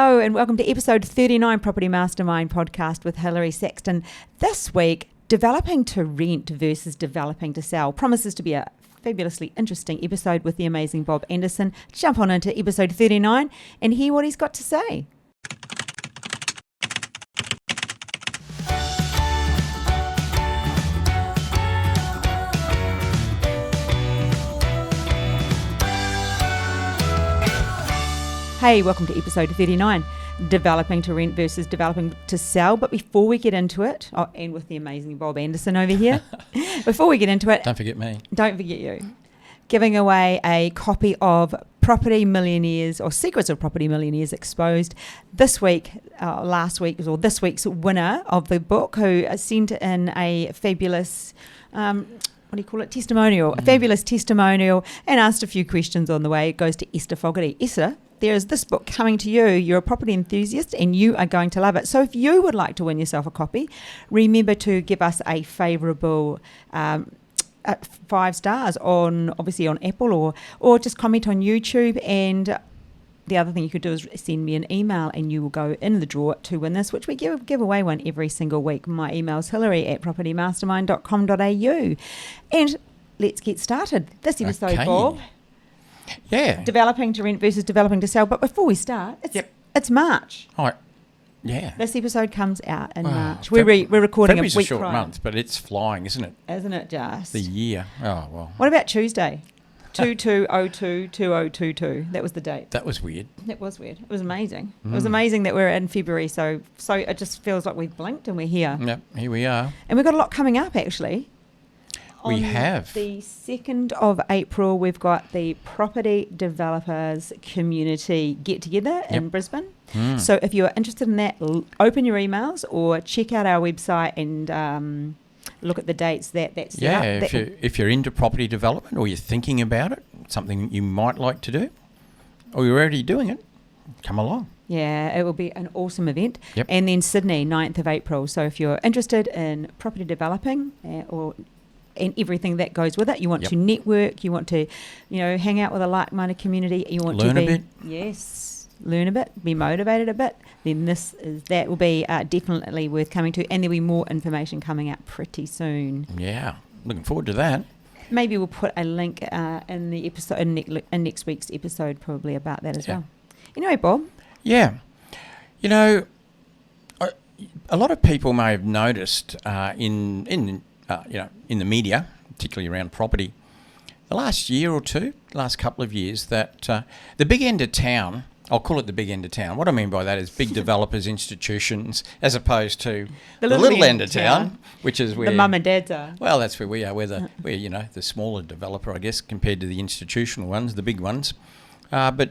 Hello and welcome to episode 39 Property Mastermind podcast with Hilary Saxton. This week, developing to rent versus developing to sell promises to be a fabulously interesting episode with the amazing Bob Andersen. Jump on into episode 39 and hear what he's got to say. Hey, welcome to episode 39, developing to rent versus developing to sell. But before we get into it, and with the amazing Bob Andersen over here, before we get into it, don't forget me. Don't forget you. Giving away a copy of Property Millionaires or Secrets of Property Millionaires Exposed this week, this week's winner of the book, who sent in a fabulous testimonial, a fabulous testimonial, and asked a few questions on the way. It goes to Esther Fogarty. Esther, there is this book coming to you. You're a property enthusiast and you are going to love it. So if you would like to win yourself a copy, remember to give us a favourable 5 stars on Apple or just comment on YouTube. And the other thing you could do is send me an email and you will go in the draw to win this, which we give away one every single week. My email is hilary@propertymastermind.com.au. And let's get started. This episode, okay. Bob. Yeah. Developing to rent versus developing to sell. But before we start, it's March. Oh, yeah. This episode comes out in March. We're recording February's a week a short prior. month, but it's flying, isn't it? Isn't it just? The year. Oh, well. What about Tuesday? 2202-2022. That was the date. That was weird. It was weird. It was amazing. It was amazing that we're in February. So it just feels like we've blinked and we're here. Yep, here we are. And we've got a lot coming up, actually. We have. The 2nd of April, we've got the Property Developers Community Get-Together in Brisbane. So if you're interested in that, open your emails or check out our website and look at the dates that's set up. If you're into property development or you're thinking about it, something you might like to do, or you're already doing it, come along. Yeah, it will be an awesome event. Yep. And then Sydney, 9th of April. So if you're interested in property developing and everything that goes with it, you want to network, you want to, hang out with a like-minded community, you want learn to a bit. Yes, learn a bit, be motivated a bit, then that will be definitely worth coming to, and there'll be more information coming out pretty soon. Yeah, looking forward to that. Maybe we'll put a link in the episode in next week's episode probably about that as well. Anyway, Bob. Yeah, a lot of people may have noticed in the media, particularly around property, the last year or two, last couple of years, that the big end of town, I'll call it the big end of town. What I mean by that is big developers, institutions, as opposed to the little end of town, which is where the mum and dads are. Well, that's where we are. We're the smaller developer, I guess, compared to the institutional ones, the big ones. But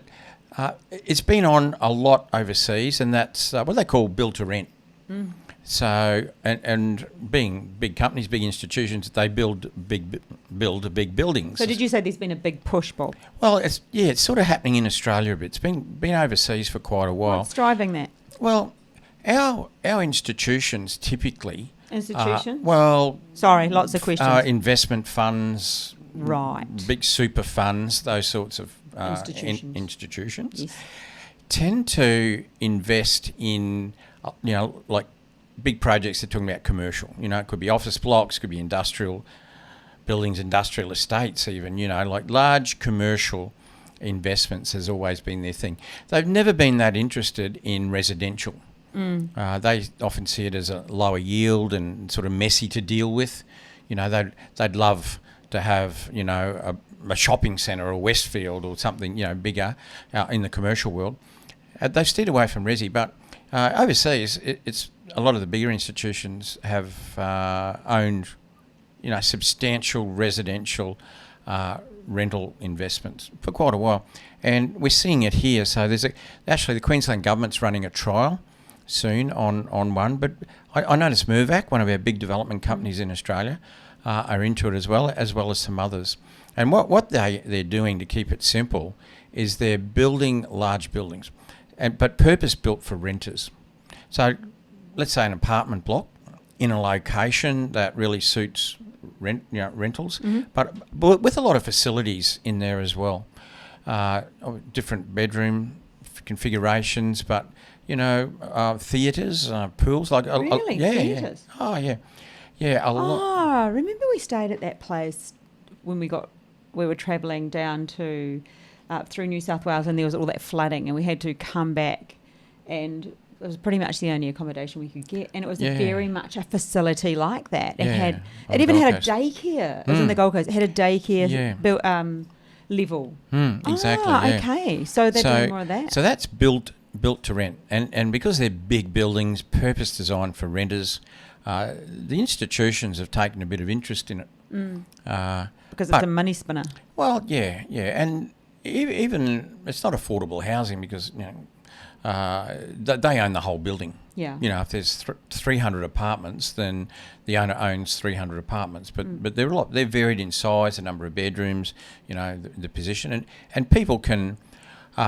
it's been on a lot overseas, and that's what they call build to rent. So, and being big companies, big institutions, they build big buildings. So did you say there's been a big push, Bob? Well, it's sort of happening in Australia a bit. It's been overseas for quite a while. What's driving that? Well, our institutions typically... Institutions? Sorry, lots of questions. Investment funds. Right. Big super funds, those sorts of institutions tend to invest in, like big projects. They're talking about commercial. It could be office blocks, could be industrial buildings, industrial estates even, like large commercial investments has always been their thing. They've never been that interested in residential. They often see it as a lower yield and sort of messy to deal with. They'd love to have, a shopping centre or Westfield or something, bigger in the commercial world. They've steered away from resi, but overseas, it's a lot of the bigger institutions have owned, substantial residential rental investments for quite a while, and we're seeing it here. So there's actually the Queensland government's running a trial soon on one, but I noticed Mirvac, one of our big development companies in Australia, are into it as well as some others. And what they're doing to keep it simple is they're building large buildings, but purpose-built for renters. So let's say an apartment block in a location that really suits rentals, but with a lot of facilities in there as well. Different bedroom configurations, but theatres, pools, like really theatres. A lot. Remember we stayed at that place when we were travelling down to through New South Wales, and there was all that flooding, and we had to come back, and it was pretty much the only accommodation we could get, and it was very much a facility like that. It even had a daycare. It was in the Gold Coast. It had a daycare built level. Exactly. Okay. So they're doing more of that. So that's built to rent, and because they're big buildings, purpose designed for renters, the institutions have taken a bit of interest in it. Because it's a money spinner. Well, and even it's not affordable housing because they own the whole building. Yeah. If there's 300 apartments, then the owner owns 300 apartments. But they're varied in size, the number of bedrooms, the position, and people can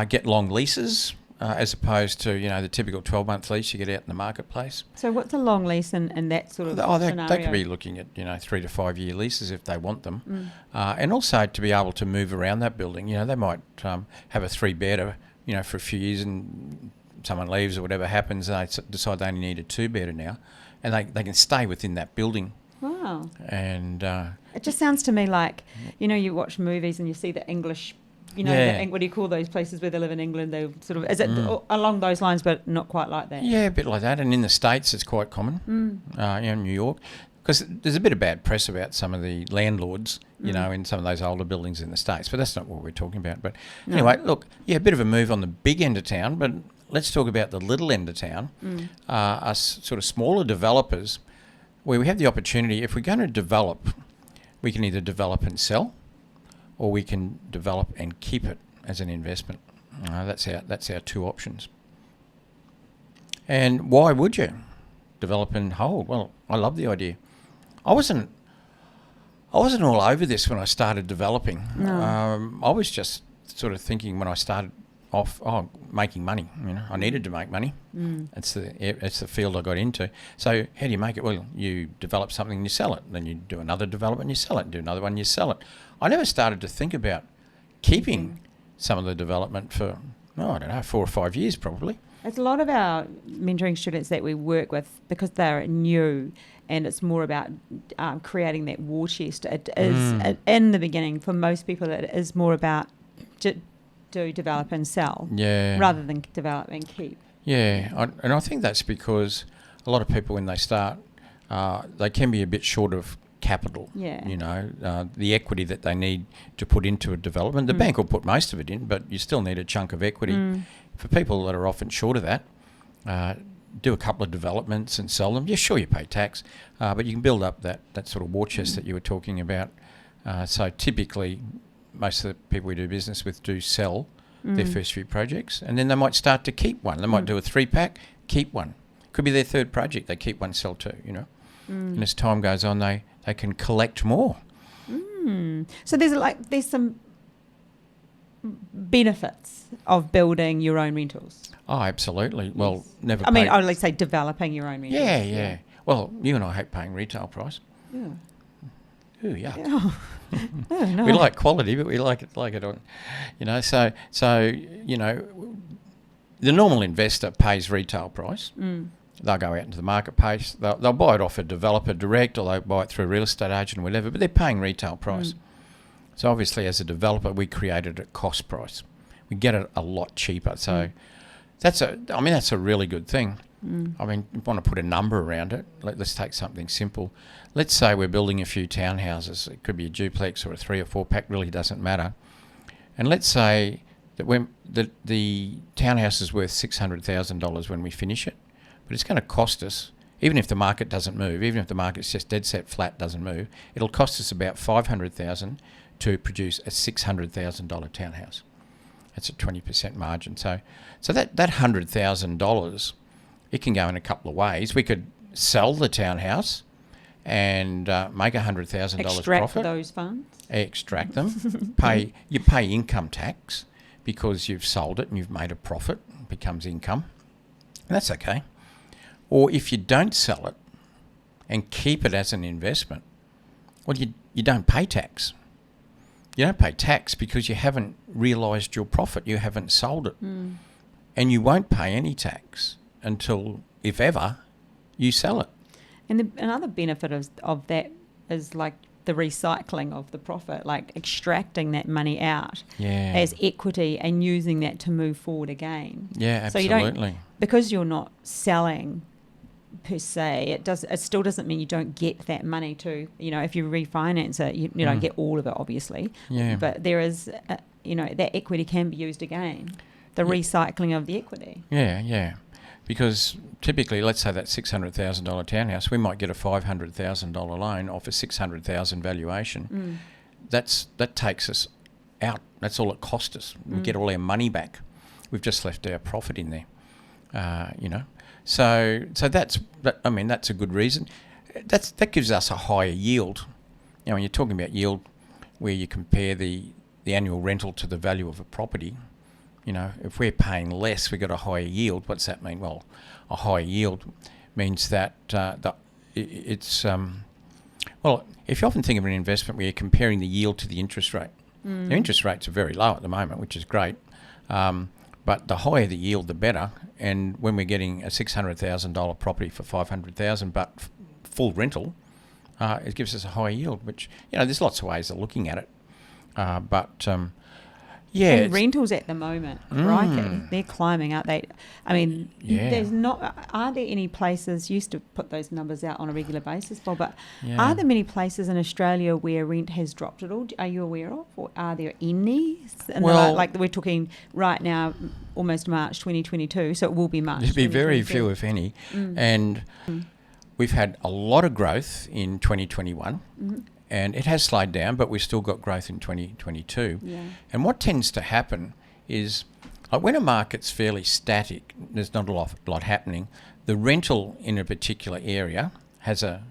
get long leases. As opposed to, the typical 12-month lease you get out in the marketplace. So what's a long lease in that sort of scenario? They could be looking at, 3 to 5 year leases if they want them. And also to be able to move around that building. They might have a 3-bedder, for a few years, and someone leaves or whatever happens, and they decide they only need a 2-bedder now. And they can stay within that building. Wow. And it just sounds to me like, you watch movies and you see the English... what do you call those places where they live in England? They sort of, is it along those lines, but not quite like that? Yeah, a bit like that. And in the States, it's quite common. New York, because there's a bit of bad press about some of the landlords, in some of those older buildings in the States. But that's not what we're talking about. But anyway, look, a bit of a move on the big end of town, but let's talk about the little end of town. Us sort of smaller developers, where we have the opportunity. If we're going to develop, we can either develop and sell, or we can develop and keep it as an investment. That's our two options. And why would you develop and hold? Well, I love the idea. I wasn't all over this when I started developing. No. I was just sort of thinking when I started off, making money. I needed to make money. It's the field I got into. So how do you make it? Well, you develop something and you sell it. Then you do another development and you sell it. Do another one and you sell it. I never started to think about keeping some of the development for, 4 or 5 years probably. It's a lot of our mentoring students that we work with, because they're new, and it's more about creating that war chest. It is, in the beginning, for most people, it is more about do develop and sell rather than develop and keep. Yeah, and I think that's because a lot of people, when they start, they can be a bit short of capital. The equity that they need to put into a development. The bank will put most of it in, but you still need a chunk of equity. For people that are often short of that, do a couple of developments and sell them. Yeah, sure, you pay tax, but you can build up that sort of war chest that you were talking about. So typically, most of the people we do business with do sell their first few projects, and then they might start to keep one. They might do a 3-pack, keep one. Could be their third project. They keep one, sell two, And as time goes on, they can collect more. So there's some benefits of building your own rentals. Oh, absolutely. Well, never. I mean, I'd like to say developing your own rentals. Yeah. Well, you and I hate paying retail price. Yeah. Ooh, yuck. Oh, no. We like quality, but we like it on, So the normal investor pays retail price. They'll go out into the marketplace. They'll buy it off a developer direct, or they'll buy it through a real estate agent or whatever, but they're paying retail price. So obviously, as a developer, we create it at cost price. We get it a lot cheaper. So that's a really good thing. I mean, you want to put a number around it. Let's take something simple. Let's say we're building a few townhouses. It could be a duplex or a 3 or 4-pack, really doesn't matter. And let's say that the townhouse is worth $600,000 when we finish it, but it's going to cost us, even if the market doesn't move, even if the market's just dead set flat, doesn't move, it'll cost us about $500,000 to produce a $600,000 townhouse. That's a 20% margin. So that $100,000, it can go in a couple of ways. We could sell the townhouse and make $100,000 profit. Extract those funds. Extract them. You pay income tax because you've sold it and you've made a profit. It becomes income. And that's okay. Or if you don't sell it and keep it as an investment, well, you don't pay tax. You don't pay tax because you haven't realised your profit. You haven't sold it. and you won't pay any tax until, if ever, you sell it. And another benefit of that is like the recycling of the profit, like extracting that money out as equity and using that to move forward again. Yeah, absolutely. So you don't, because you're not selling per se, it still doesn't mean you don't get that money too. You know, if you refinance it, you don't get all of it, obviously. Yeah. But there is, that equity can be used again. The recycling of the equity. Yeah, yeah. Because typically, let's say that $600,000 townhouse, we might get a $500,000 loan off a $600,000 valuation. That takes us out. That's all it cost us. We get all our money back. We've just left our profit in there. So that's a good reason. That gives us a higher yield. You know, when you're talking about yield, where you compare the annual rental to the value of a property. You know, if we're paying less, we've got a higher yield. What's that mean? Well, a higher yield means that if you often think of an investment where you're comparing the yield to the interest rate, the interest rates are very low at the moment, which is great. But the higher the yield, the better. And when we're getting a $600,000 property for $500,000, but full rental, it gives us a higher yield. Which there's lots of ways of looking at it, yeah, and rentals at the moment, crikey, they're climbing, aren't they? I mean, are there any places, used to put those numbers out on a regular basis, Bob, but are there many places in Australia where rent has dropped at all? Are you aware of? Or are there any? Like we're talking right now, almost March 2022, so it will be March. There'll be very few, if any. And we've had a lot of growth in 2021. And it has slowed down, but we've still got growth in 2022. Yeah. And what tends to happen is, like when a market's fairly static, there's not a lot happening, the rental in a particular area has a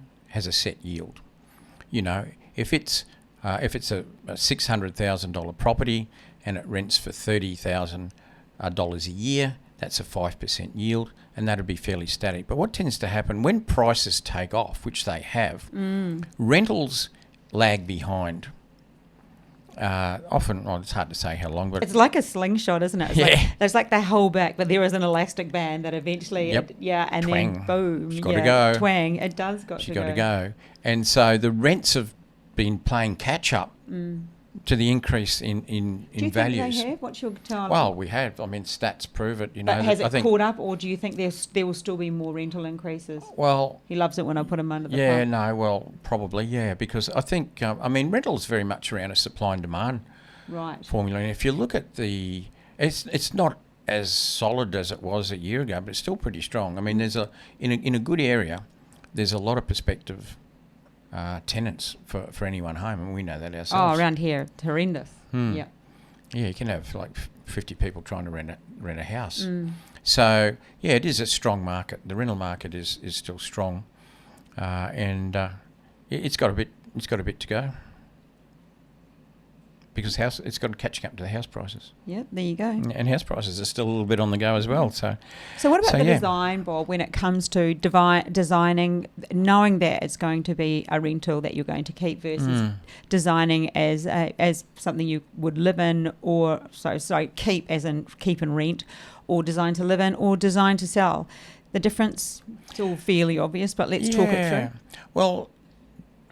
set yield. You know, if it's a $600,000 property and it rents for $30,000 a year, that's a 5% yield, and that'll be fairly static. But what tends to happen when prices take off, which they have, rentals lag behind. Often, it's hard to say how long, but it's like a slingshot, isn't it? It's like they hold back, but there is an elastic band that eventually, and twang. Then boom, it's got to go. Twang, it does got to go. And so the rents have been playing catch up to the increase in values. Do you think they have? What's your time? Well, we have. I mean, stats prove it. But has it caught up, or do you think there will still be more rental increases? Well, he loves it when I put him under the pump. Yeah, no, well, probably, because I think, rental's very much around a supply and demand formula. And if you look at it's not as solid as it was a year ago, but it's still pretty strong. I mean, there's in a good area, there's a lot of prospective tenants for any one home, and we know that ourselves. Oh, around here, it's horrendous. Yeah, you can have like 50 people trying to rent a house. So it is a strong market. The rental market is still strong, and it's got a bit to go. Because it's got catching up to the house prices. Yeah, there you go. And house prices are still a little bit on the go as well. So what about the design, Bob, when it comes to designing, knowing that it's going to be a rental that you're going to keep versus designing as something you would live in, or keep as in keep and rent, or design to live in, or design to sell? The difference is all fairly obvious, but let's talk it through. Well,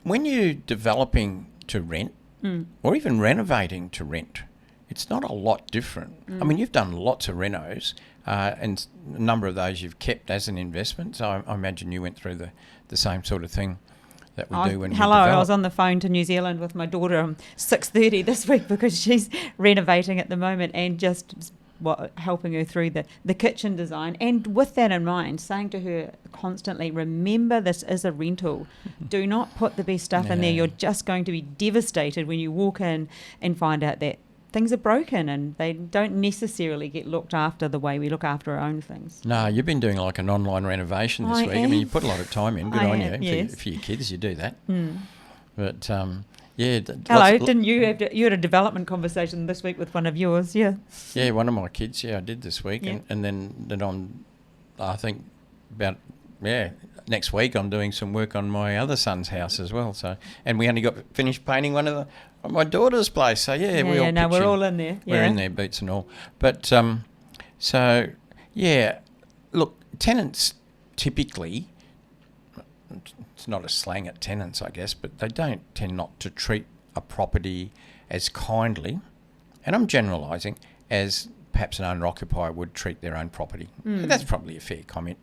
when you're developing to rent, or even renovating to rent, it's not a lot different. I mean, you've done lots of renos, and a number of those you've kept as an investment. So I imagine you went through the same sort of thing that we do when you develop. I was on the phone to New Zealand with my daughter 6:30 this week because she's renovating at the moment, and just helping her through the kitchen design. And with that in mind, saying to her constantly, remember this is a rental. Do not put the best stuff in there. You're just going to be devastated when you walk in and find out that things are broken and they don't necessarily get looked after the way we look after our own things. No, you've been doing like an online renovation this week. I mean, you put a lot of time in. Good on you. Yes. For your kids, you do that. But hello, didn't you had a development conversation this week with one of yours? Yeah, one of my kids. I did this week, and then on, I think about next week I'm doing some work on my other son's house as well. So, and we only got finished painting one of my daughter's place. So we're all in there. Yeah. We're in there, boots and all. But So, yeah, look, tenants typically, it's not a slang at tenants, I guess, but they don't tend not to treat a property as kindly, and I'm generalising, as perhaps an owner-occupier would treat their own property. And that's probably a fair comment.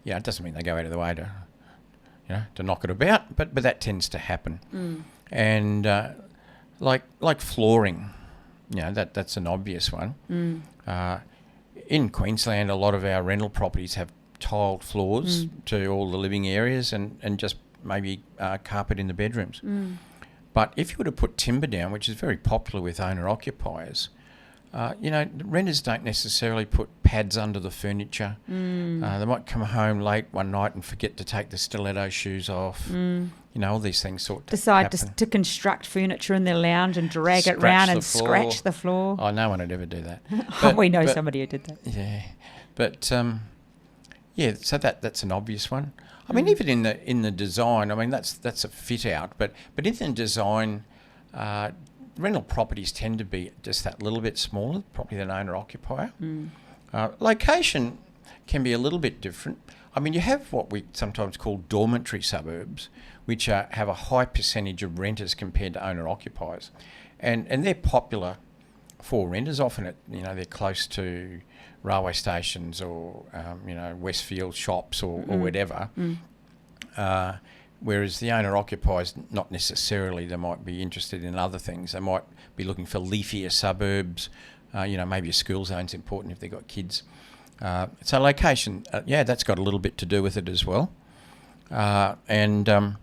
Yeah, it doesn't mean they go out of the way to knock it about, but that tends to happen. And like flooring, that's an obvious one. In Queensland, a lot of our rental properties have tiled floors to all the living areas and just maybe carpet in the bedrooms. But if you were to put timber down, which is very popular with owner-occupiers, renters don't necessarily put pads under the furniture. They might come home late one night and forget to take the stiletto shoes off. All these things decide to construct furniture in their lounge and drag it around and scratch the floor. Oh, no one would ever do that. We know somebody who did that. Yeah, but so that's an obvious one. I mean, even in the design, I mean that's a fit out, but in the design, rental properties tend to be just that little bit smaller, probably than owner-occupier. Location can be a little bit different. I mean, you have what we sometimes call dormitory suburbs, which have a high percentage of renters compared to owner-occupiers. And they're popular for renters. Often, they're close to railway stations or, Westfield shops or whatever. Whereas the owner-occupiers, not necessarily. They might be interested in other things. They might be looking for leafier suburbs. Maybe a school zone's important if they've got kids. So location, that's got a little bit to do with it as well. And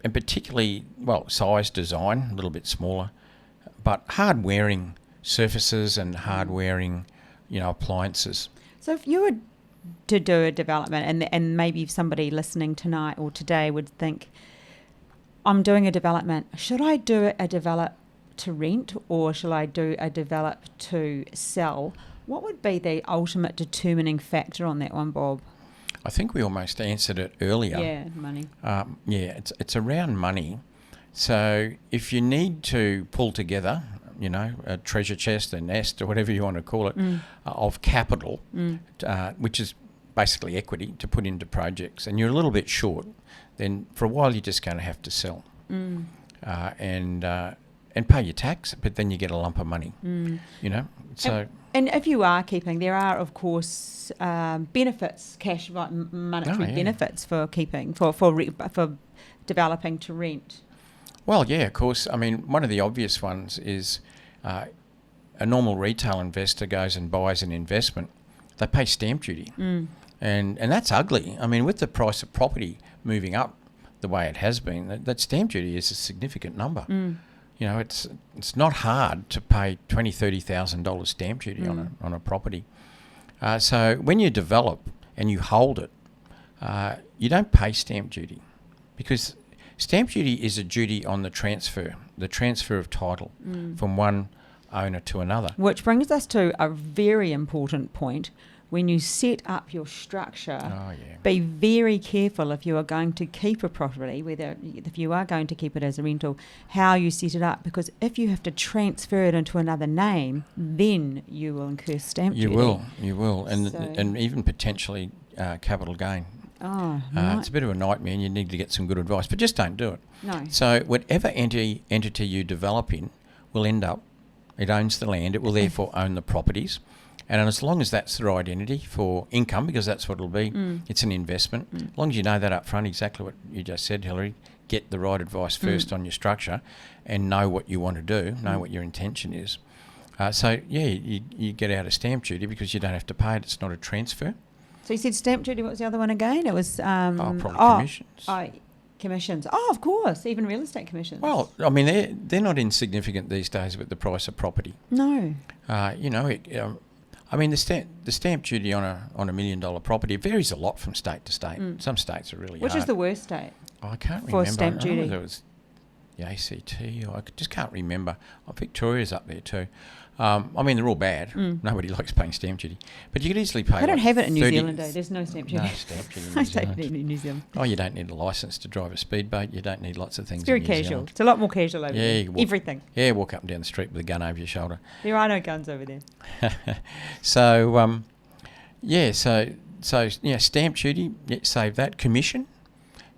particularly, size, design, a little bit smaller. But hard-wearing surfaces and hard-wearing, appliances. So if you were to do a development, and maybe somebody listening tonight or today would think, I'm doing a development, should I do a develop to rent or shall I do a develop to sell? What would be the ultimate determining factor on that one, Bob? I think we almost answered it earlier. Yeah, money. It's around money. So if you need to pull together, a treasure chest, a nest, or whatever you want to call it, of capital, which is basically equity to put into projects, and you're a little bit short, then for a while you're just going to have to sell and pay your tax, but then you get a lump of money, So. And if you are keeping, there are of course benefits, cash monetary benefits for keeping for developing to rent. Well, yeah, of course. I mean, one of the obvious ones is a normal retail investor goes and buys an investment. They pay stamp duty, and that's ugly. I mean, with the price of property moving up the way it has been, that stamp duty is a significant number. It's not hard to pay $20,000-$30,000 stamp duty on a property. So when you develop and you hold it, you don't pay stamp duty because stamp duty is a duty on the transfer of title from one owner to another. Which brings us to a very important point. When you set up your structure, be very careful if you are going to keep a property, if you are going to keep it as a rental, how you set it up. Because if you have to transfer it into another name, then you will incur stamp duty. You will, and even potentially capital gain. Oh, right. It's a bit of a nightmare and you need to get some good advice, but just don't do it. No. So whatever entity you develop in will end up, it owns the land, it will therefore own the properties. And as long as that's the right entity for income, because that's what it'll be, it's an investment. As long as you know that up front, exactly what you just said, Hillary, get the right advice first on your structure and know what you want to do, know what your intention is. You get out of stamp duty because you don't have to pay it. It's not a transfer. So you said stamp duty, what was the other one again? It was... probably commissions. Commissions. Oh, of course, even real estate commissions. Well, I mean, they're not insignificant these days with the price of property. No. I mean, the stamp duty on a $1 million property varies a lot from state to state. Some states are really Which hard. is the worst state? I can't for remember. Stamp duty. Whether it was the ACT or I just can't remember. Victoria's up there too. I mean, they're all bad. Nobody likes paying stamp duty. But you could easily pay. I don't have it in New Zealand, though. There's no stamp duty. No stamp duty in New Zealand. Oh, you don't need a licence to drive a speedboat. You don't need lots of things. It's very in New casual. Zealand. It's a lot more casual over there. Everything. Yeah, walk up and down the street with a gun over your shoulder. There are no guns over there. So, stamp duty, save that. Commission,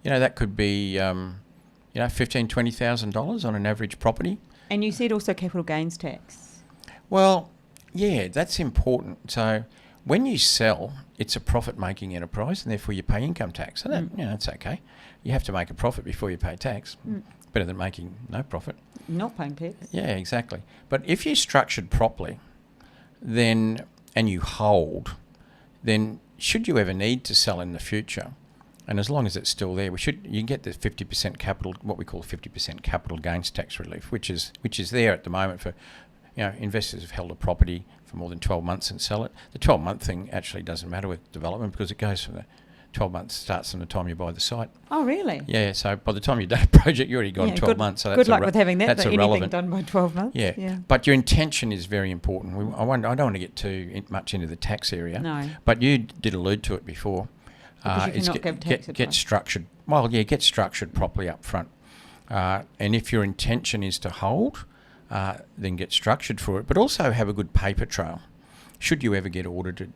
that could be, $15,000, $20,000 on an average property. And you said also capital gains tax. Well, yeah, that's important. So when you sell, it's a profit-making enterprise, and therefore you pay income tax. So that, it's okay. You have to make a profit before you pay tax. Better than making no profit. Not paying tax. Yeah, exactly. But if you're structured properly, and you hold, then should you ever need to sell in the future, and as long as it's still there, you can get the 50% capital, what we call 50% capital gains tax relief, which is there at the moment for, investors have held a property for more than 12 months and sell it. The 12-month thing actually doesn't matter with development because it goes from the 12 months starts from the time you buy the site. Oh, really? Yeah, so by the time you've done a project, you've already gone 12 months. So good luck with having that, that's but irrelevant. Anything done by 12 months. Yeah. But your intention is very important. I don't want to get too much into the tax area. No. But you did allude to it before. Because you cannot give tax advice. Get structured. Well, yeah, get structured properly up front. And if your intention is to hold, then get structured for it. But also have a good paper trail, should you ever get audited.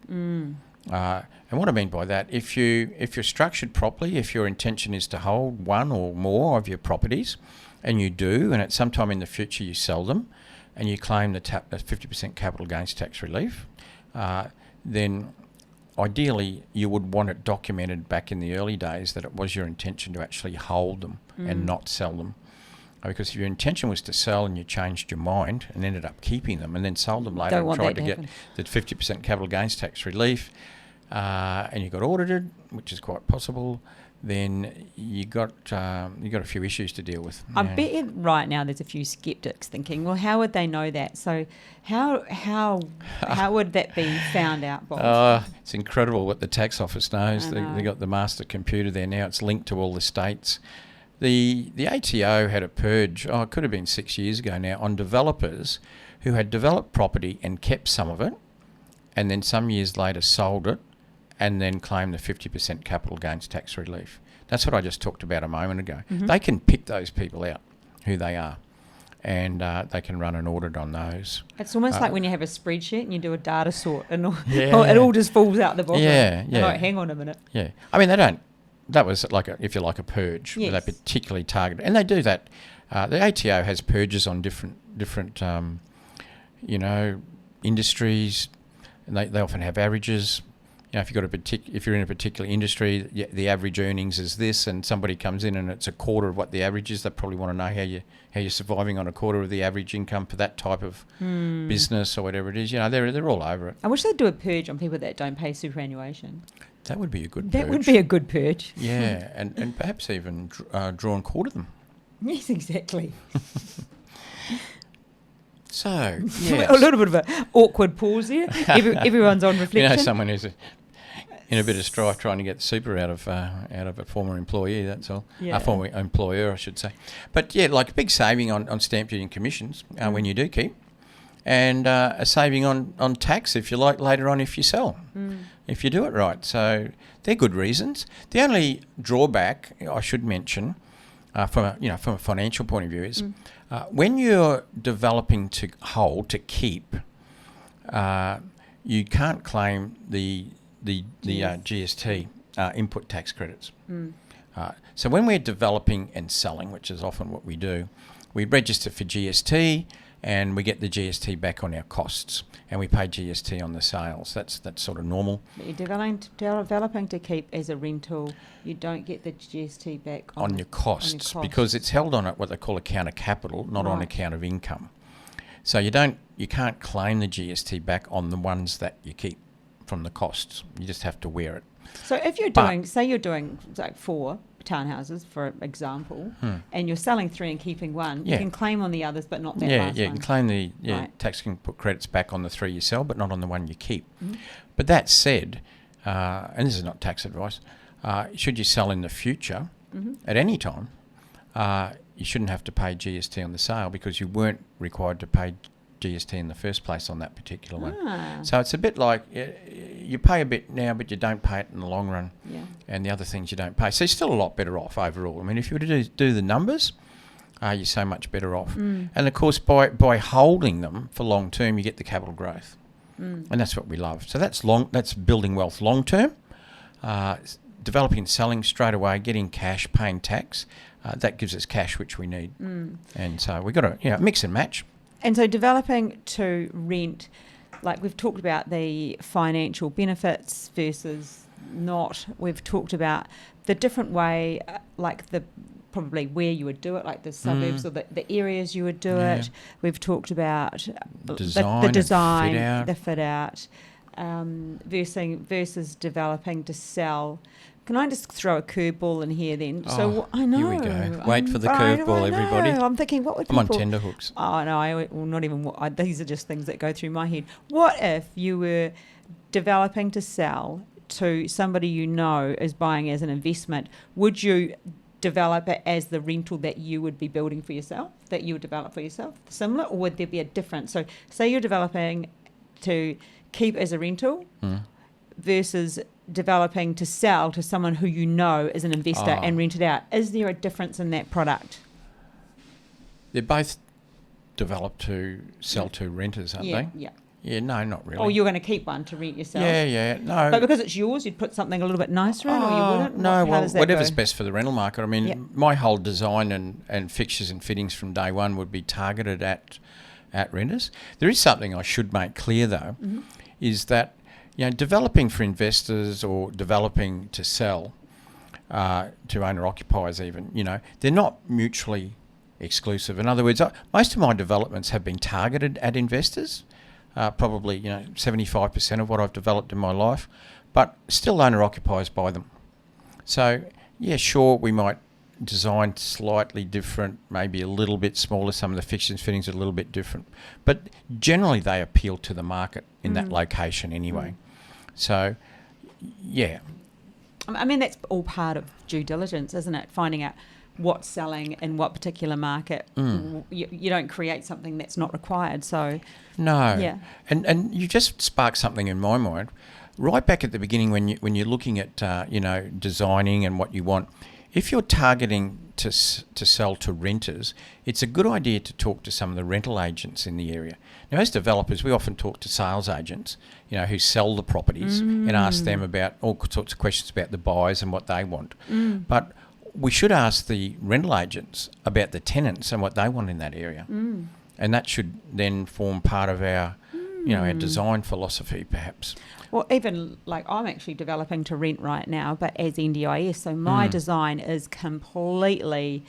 And what I mean by that, if you're structured properly, if your intention is to hold one or more of your properties, and you do, and at some time in the future you sell them, and you claim the 50% capital gains tax relief, then ideally you would want it documented back in the early days that it was your intention to actually hold them and not sell them. Because if your intention was to sell and you changed your mind and ended up keeping them and then sold them later and tried to get the 50% capital gains tax relief, and you got audited, which is quite possible, then you got a few issues to deal with. I bet right now there's a few skeptics thinking, well, how would they know that? So how would that be found out, Bob? It's incredible what the tax office knows. They got the master computer there now. It's linked to all the states. The ATO had a purge, it could have been 6 years ago now, on developers who had developed property and kept some of it, and then some years later sold it, and then claim the 50% capital gains tax relief. That's what I just talked about a moment ago. They can pick those people out, who they are, and they can run an audit on those. It's almost like when you have a spreadsheet and you do a data sort, and it all just falls out the bottom. Yeah. Like, hang on a minute. Yeah. I mean, they don't. That was like a purge. Yes. They particularly targeted, and they do that. The ATO has purges on different industries, and they often have averages. If you're in a particular industry, the average earnings is this, and somebody comes in and it's a quarter of what the average is. They probably want to know how you're surviving on a quarter of the average income for that type of business or whatever it is. They're all over it. I wish they'd do a purge on people that don't pay superannuation. That would be a good purge. That would be a good purge. Yeah, and perhaps even draw and quarter them. Yes, exactly. So, yes. A little bit of an awkward pause there. Everyone's on reflection. Someone who's in a bit of strife trying to get super out of a former employee, that's all. Yeah. A former employer, I should say. But, like a big saving on stamp duty and commissions when you do keep, and a saving on tax, if you like, later on if you sell, if you do it right. So they're good reasons. The only drawback I should mention from a financial point of view is when you're developing to hold, to keep, you can't claim the GST input tax credits. So when we're developing and selling, which is often what we do, we register for GST and we get the GST back on our costs, and we pay GST on the sales. That's sort of normal. But you're developing to keep as a rental, you don't get the GST back on your costs, because it's held on what they call account of capital, not on account of income. So you can't claim the GST back on the ones that you keep from the costs. You just have to wear it. So if you're doing like 4 townhouses, for example, and you're selling 3 and keeping 1, you can claim on the others, but not that last one. Yeah, you can claim the tax input credits back on the 3 you sell, but not on the 1 you keep. But that said, and this is not tax advice, should you sell in the future at any time, you shouldn't have to pay GST on the sale because you weren't required to pay GST in the first place on that particular one. So it's a bit like you pay a bit now, but you don't pay it in the long run. Yeah. And the other things you don't pay. So you're still a lot better off overall. I mean, if you were to do the numbers, you're so much better off. And of course, by holding them for long term, you get the capital growth. And that's what we love. So that's building wealth long term, developing and selling straight away, getting cash, paying tax. That gives us cash, which we need. And so we've got to mix and match. And so developing to rent, like we've talked about the financial benefits versus not. We've talked about the different way, like probably where you would do it, like the suburbs or the areas you would do it. We've talked about the design, the fit out, versus developing to sell. Can I just throw a curveball in here then? So I know. Here we go. Wait for the curveball, everybody. I'm thinking, what would people... I'm on tenterhooks. Oh, no, not even... these are just things that go through my head. What if you were developing to sell to somebody you know is buying as an investment? Would you develop it as the rental that you would be building for yourself, that you would develop for yourself? Similar, or would there be a difference? So say you're developing to keep as a rental versus developing to sell to someone who you know is an investor and rent it out. Is there a difference in that product? They're both developed to sell to renters, aren't they? Yeah. Yeah, no, not really. Or you're going to keep one to rent yourself? Yeah, no. But because it's yours, you'd put something a little bit nicer in, or you wouldn't? No, whatever's best for the rental market. I mean, my whole design and fixtures and fittings from day one would be targeted at renters. There is something I should make clear, though, is that developing for investors or developing to sell to owner-occupiers even, they're not mutually exclusive. In other words, most of my developments have been targeted at investors, probably 75% of what I've developed in my life, but still owner-occupiers buy them. So, yeah, sure, we might design slightly different, maybe a little bit smaller, some of the fixtures and fittings are a little bit different, but generally they appeal to the market in that location anyway. So, yeah. I mean, that's all part of due diligence, isn't it? Finding out what's selling in what particular market. You don't create something that's not required. So no. Yeah. And you just sparked something in my mind. Right back at the beginning when you're looking at, designing and what you want, if you're targeting to sell to renters, it's a good idea to talk to some of the rental agents in the area. Now, as developers, we often talk to sales agents, who sell the properties and ask them about all sorts of questions about the buyers and what they want. But we should ask the rental agents about the tenants and what they want in that area. And that should then form part of our, our design philosophy, perhaps. Well, even like I'm actually developing to rent right now, but as NDIS, so my design is completely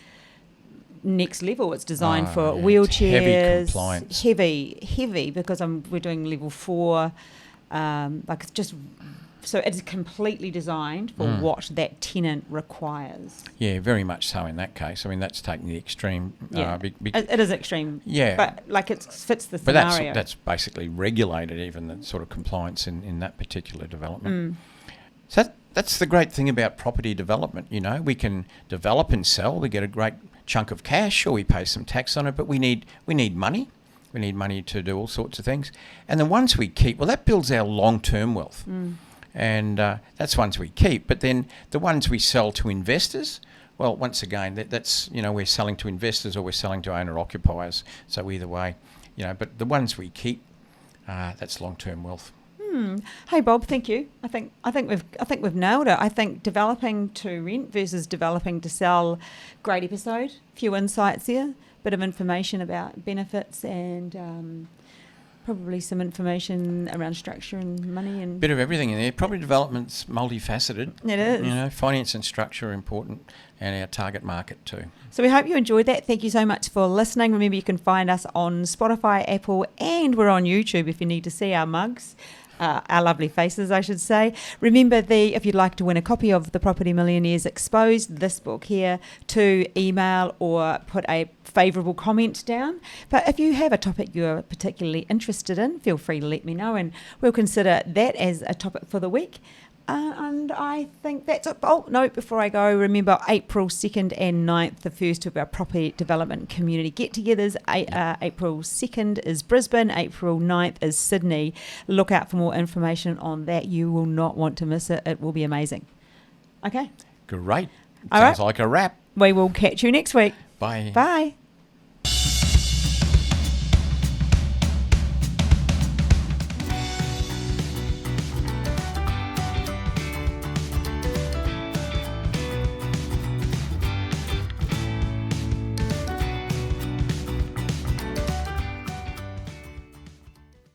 next level. It's designed for wheelchairs, heavy compliance, heavy because we're doing level 4. It's just so it's completely designed for what that tenant requires. Yeah, very much so in that case. I mean, that's taking the extreme. It is extreme. Yeah, but it fits the scenario. But that's basically regulated, even the sort of compliance in that particular development. So that's the great thing about property development. We can develop and sell. We get a great chunk of cash, or we pay some tax on it. But we need money. We need money to do all sorts of things. And the ones we keep, that builds our long-term wealth. And that's ones we keep. But then the ones we sell to investors, well, once again, that's, we're selling to investors or we're selling to owner-occupiers. So either way, but the ones we keep, that's long-term wealth. Hey, Bob, thank you. I think we've nailed it. I think developing to rent versus developing to sell, great episode. Few insights there. Bit of information about benefits and probably some information around structure and money and bit of everything in there. Property development's multifaceted. It is. Finance and structure are important, and our target market too. So we hope you enjoyed that. Thank you so much for listening. Remember, you can find us on Spotify, Apple, and we're on YouTube if you need to see our mugs. Our lovely faces, I should say. Remember, if you'd like to win a copy of The Property Millionaires Exposed, this book here, to email or put a favourable comment down. But if you have a topic you're particularly interested in, feel free to let me know and we'll consider that as a topic for the week. And I think that's it. Oh, no, before I go, remember April 2nd and 9th, the first of our property development community get-togethers. April 2nd is Brisbane, April 9th is Sydney. Look out for more information on that. You will not want to miss it. It will be amazing. Okay? Great. All Sounds right. like a wrap. We will catch you next week. Bye. Bye.